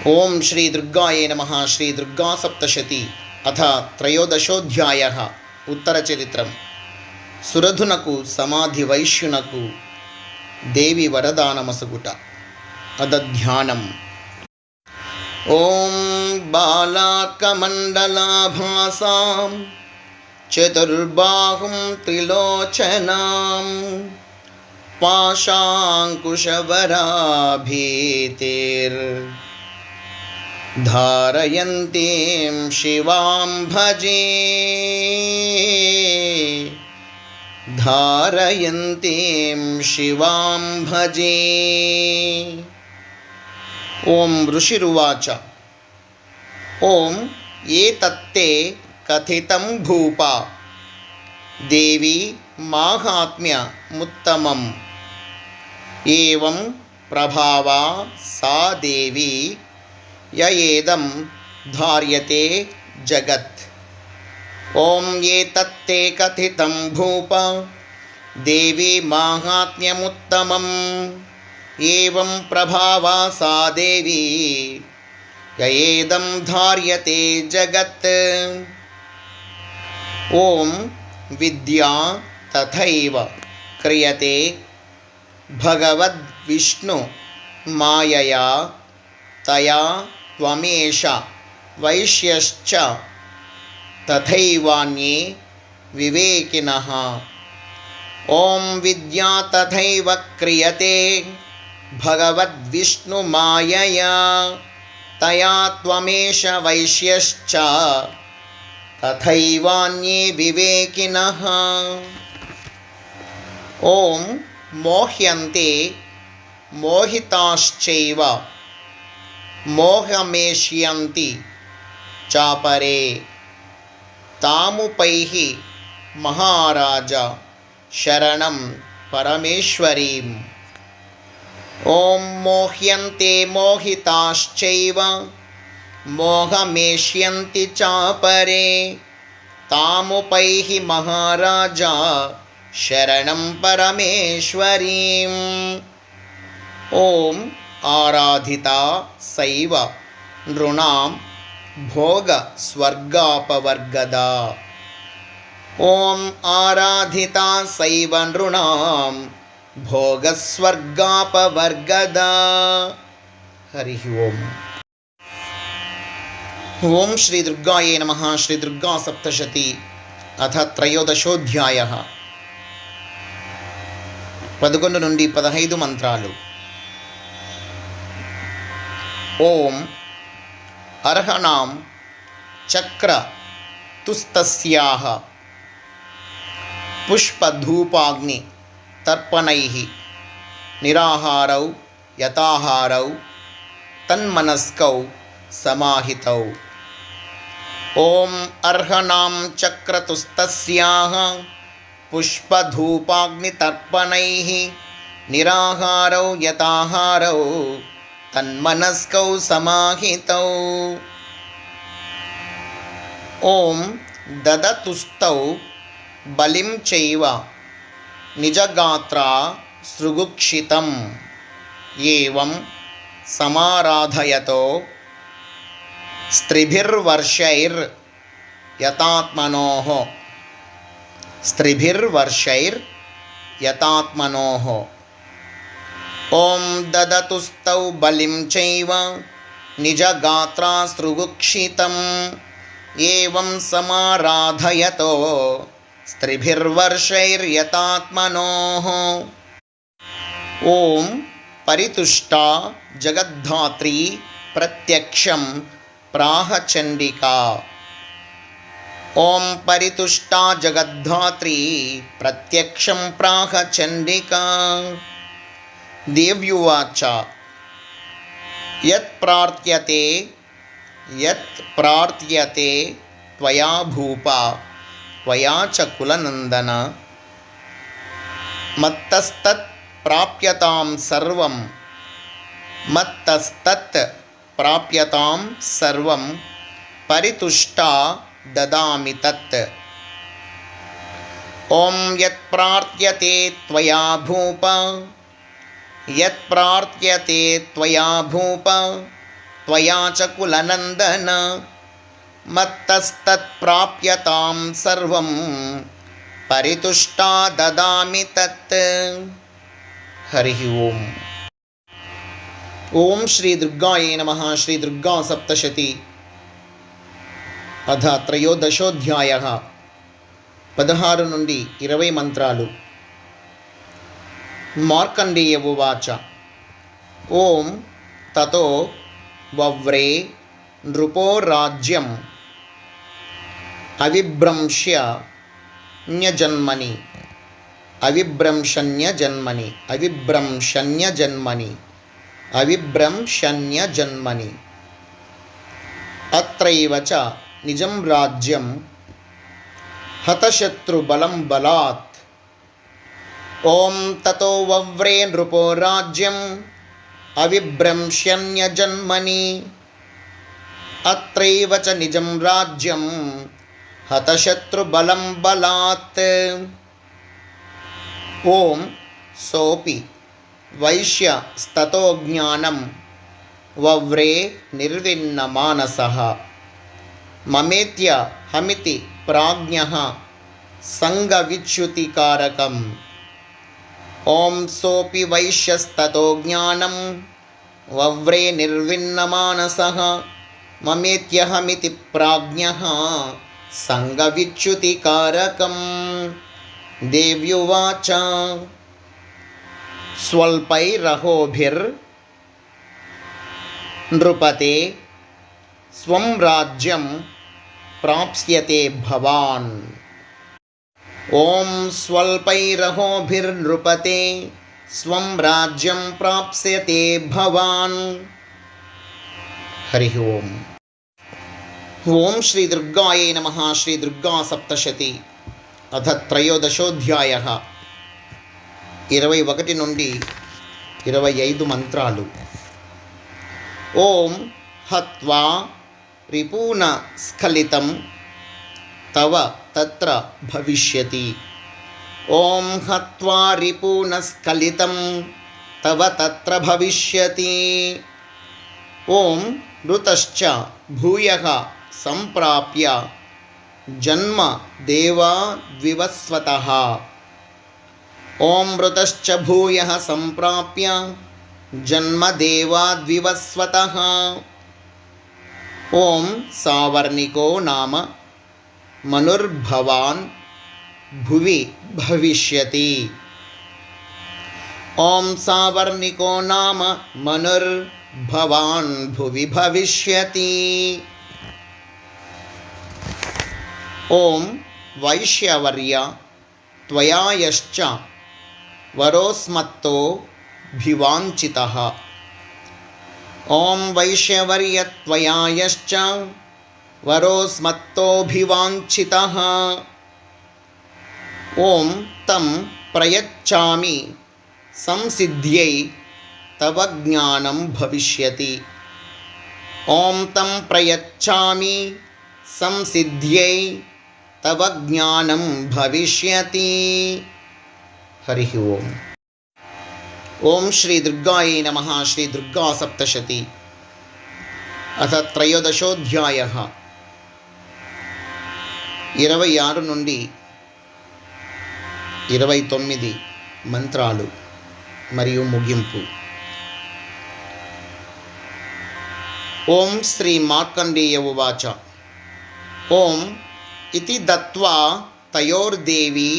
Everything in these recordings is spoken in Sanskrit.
ओं श्री दुर्गाये नमः। श्री दुर्गा सप्तशती अथ त्रयोदशोऽध्यायः। उत्तरचरित्रं। सुरधुनकु समाधि वैश्युनकु देवी वरदानमसुगुट अदध्यानम्। ओं बालाकमण्डलाभासां चतुर्बाहुं त्रिलोचनां पाशाङ्कुशवराभीतिर्धारयन्तीं शिवां भजे। धारयन्तीं शिवां भजे। ओं ऋषिरुवाच। ओं एतत्ते कथितं भूपा देवी माहात्म्यमुत्तमम्। एवं प्रभावा सा देवी ययेदं धार्यते जगत्। ओं एतत्ते कथितं भूपा देवी माहात्म्यमुत्तमम्। एवं प्रभावा सा देवी ययेदं धार्यते जगत्। ओं विद्या तथैव क्रियते भगवद्विष्णु मायया तया त्वमेष वैश्यश्च तथैवान्ये विवेकिनः। ओं विद्या तथैव क्रियते भगवद्विष्णु मायया तया त्वमेष वैश्यश्च तथैवान्ये विवेकिनः। ओं मोह्यन्ते मोहिताश्चैव मोहमेष्यन्ति चापरे तामुपैहि महाराज शरणं परमेश्वरीम्। ओं मोह्यन्ते मोहिताश्चैव मोहमेष्यन्ति चापरे तामुपैहि महाराज शरणं परमेश्वरीम्। ओं आराधिता सैव नृणां भोगस्वर्गापवर्गदा। ओं आराधिता सैव नृणां भोगस्वर्गापवर्गदा। हरि ओम्। ओं श्री दुर्गाये नमः। श्री दुर्गा सप्तशती अथ त्रयोदशोऽध्यायः। 11 నుండి 15 మంత్రాలు। ओं अर्हणां चक्रतुस्तस्याः पुष्पधूपाग्नितर्पणैः निराहारौ यताहारौ तन्मनस्कौ समाहितौ। ओं अर्हणां चक्रतुस्तस्याः पुष्पधूपाग्नितर्पणैः निराहारौ यताहारौ तन्मनस्कौ समाहितौ। ओं ददतुस्तौ बलिं चैव निजगात्रा सृगुक्षितम्। एवं समाराधयतो स्त्रिभिर्वर्षैर्यतात्मनोः। स्त्रिभिर्वर्षैर्यतात्मनोः। ओं ददतुस्तौ बलिं चैव निजगात्रा सृगुक्षितम्। एवं समाराधयतो स्त्रिभिर्वर्षैर्यतात्मनोः। ओं परितुष्टा जगद्धात्री प्रत्यक्षं प्राह चण्डिका। ओं परितुष्टा जगद्धात्री प्रत्यक्षं प्राह चण्डिका। देव्युवाच। यत्प्रार्थ्यते त्वया भूपा त्वया च कुलनन्दन मत्तस्तत् प्राप्यतां सर्वं। मत्तस्तत् प्राप्यतां सर्वं परितुष्टा ददामि तत्। ओं यत्प्रार्थ्यते त्वया भूपा यत्प्रार्थ्यते त्वया भूप त्वया च कुलनन्दन मत्तस्तत्प्राप्यतां सर्वं परितुष्टा ददामि तत्। हरिः ओम्। ఓం శ్రీ దుర్గాయే నమః. శ్రీ దుర్గా సప్తశతి అథ త్రయోదశోధ్యాయః. 16 నుండి 20 మంత్రాలు. మార్కండేయ ఉవాచ. ఓం తతో వవ్రే నృపో రాజ్యం అవిభ్రంశన్యజన్మని అత్రైవ చ నిజం రాజ్యం హతశత్రుబలం బలాత్. ఓం తతో వవ్రే నృపో రాజ్యం అవిభ్రంశన్యజన్మని అత్రైవ చ నిజం రాజ్యం హతశత్రుబలం బలాత్. ఓం సోపి వైశ్యస్తతో జ్ఞానం వవ్రే నిర్విన్నమానసః మమేత్య హమితి ప్రాజ్ఞః సంగవిచ్యుతికారకం. ఓం సోపి వైశ్యస్తతో జ్ఞానం వవ్రే నిర్విన్నమానసః మమేత్య హమితి ప్రాజ్ఞః సంగవిచ్యుతికారకం. దేవ్యువాచ. స్వల్పైరహోభిర్నృపతే స్వం రాజ్యం ప్రాప్స్యతే భవాన్. ఓం స్వల్పైరహోభిర్నృపతే స్వం రాజ్యం ప్రాప్స్యతే భవాన్. హరి ఓం. ఓం శ్రీ దుర్గాయే నమః. శ్రీ దుర్గా సప్తశతి అథ త్రయోదశోధ్యాయః. 21 నుండి 25 మంత్రాలు. ఓం హత్వా రిపూన స్ఖలితం తవ తత్ర భవిష్యతి. ఓం హత్వా రిపూన స్ఖలితం తవ తత్ర భవిష్యతి. ఓం మృతశ్చ భూయః సంప్రాప్య జన్మ దేవా ద్వివస్వతః. ఓం మృతశ్చ భూయః సంప్రాప్య జన్మదేవా ద్వివస్వతః. ఓం సావర్ణికో నామ మనుర్భవాన్ భువి భవిష్యతి. ఓం సావర్ణికో నామ మనుర్భవాన్ భువి భవిష్యతి. ఓం వైశ్యవర్య త్వయాయశ్చ వరోస్మత్తో భివాంఛితః. ఓం వైశ్యవర్య త్వయాయశ్చ వరోస్మత్తోభివాంఛితః. ఓం తం ప్రయచ్ఛామి సంసిద్ధ్యై తవ జ్ఞానం భవిష్యతి. ఓం తం ప్రయచ్ఛామి సంసిద్ధ్యై తవ జ్ఞానం భవిష్యతి. హరి ఓం. ఓం శ్రీ దుర్గాయే నమః. శ్రీ దుర్గా సప్తశతి అథ త్రయోదశోధ్యాయః. 26 నుండి 29 మంత్రాలు మరియు ముగింపు. ఓం శ్రీ మార్కండేయ ఉవాచ. ఓం ఇతి దత్వా తయోర్దేవి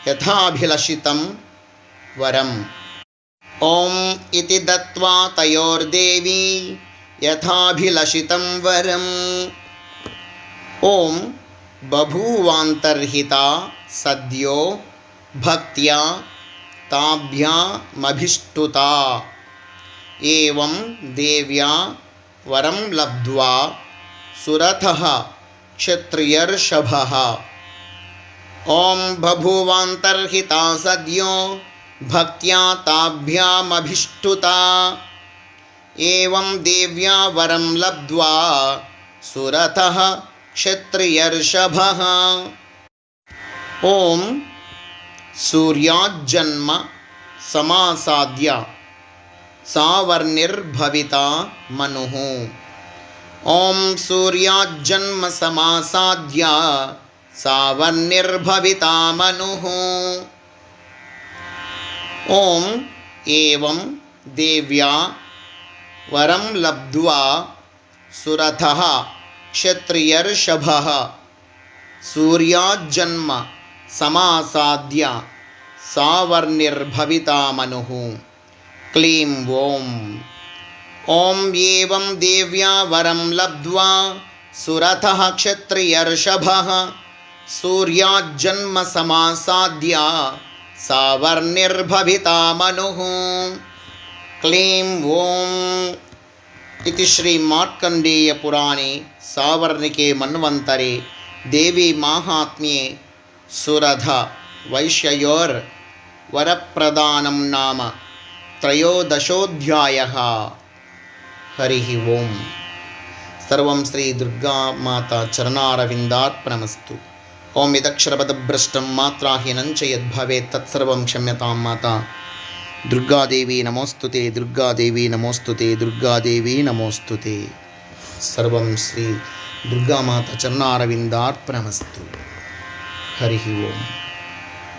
యథాభిలషితం వరం. ఓం ఇతి దత్వా తయోర్దేవి యథాభిలషితం వరం. ఓం బభూవాంతర్హితా సద్యో భక్త్యా తాభ్యామభిష్టుతా. ఏవం దేవ్యా వరం లబ్ధ్వా సురథః క్షత్రియర్షభః. ఓం బభూవాంతర్హితా సద్యో భక్త్యా తాభ్యామభిష్టుతా. ఏవం దేవ్యా వరం లబ్ధ్వా సురథః క్షత్రియర్షభః. ఓం సూర్యాజ్జన్మ సమాసాద్య सावर्णिर्भविता मनुः। ॐ सूर्याज्जन्म समासाद्य सावर्णिर्भविता मनुः। ॐ एवं देव्या वरं लब्ध्वा सुरथः क्षत्रियर्षभः सूर्याज्जन्म समासाद्य सावर्णिर्भविता मनुः। क्लीं ॐ। ॐ एवं देव्या वरं लब्ध्वा सुरथः क्षत्रियर्षभः सूर्याज्जन्म समासाद्य सावर्णिर्भविता मनुः। क्लीं ॐ। इति श्री मार्कण्डेय पुराणे सावर्णिके मन्वन्तरे देवी माहात्म्ये सुरथ वैश्ययोर् वरप्रदानं नाम त्रयोदशोऽध्यायः। हरिः ओम्। सर्वं श्री दुर्गा माता चरणारविन्दार्पणमस्तु। ओम यदक्षरपदभ्रष्टं मात्राहीनं च यद्भवेत् तत्सर्वं क्षम्यतां माता। दुर्गादेवी नमोस्तुते, दुर्गादेवी नमोस्तुते, दुर्गादेवी नमोस्तुते। सर्वं श्री दुर्गामाता चरणारविन्दार्पणमस्तु। हरिः ओम्।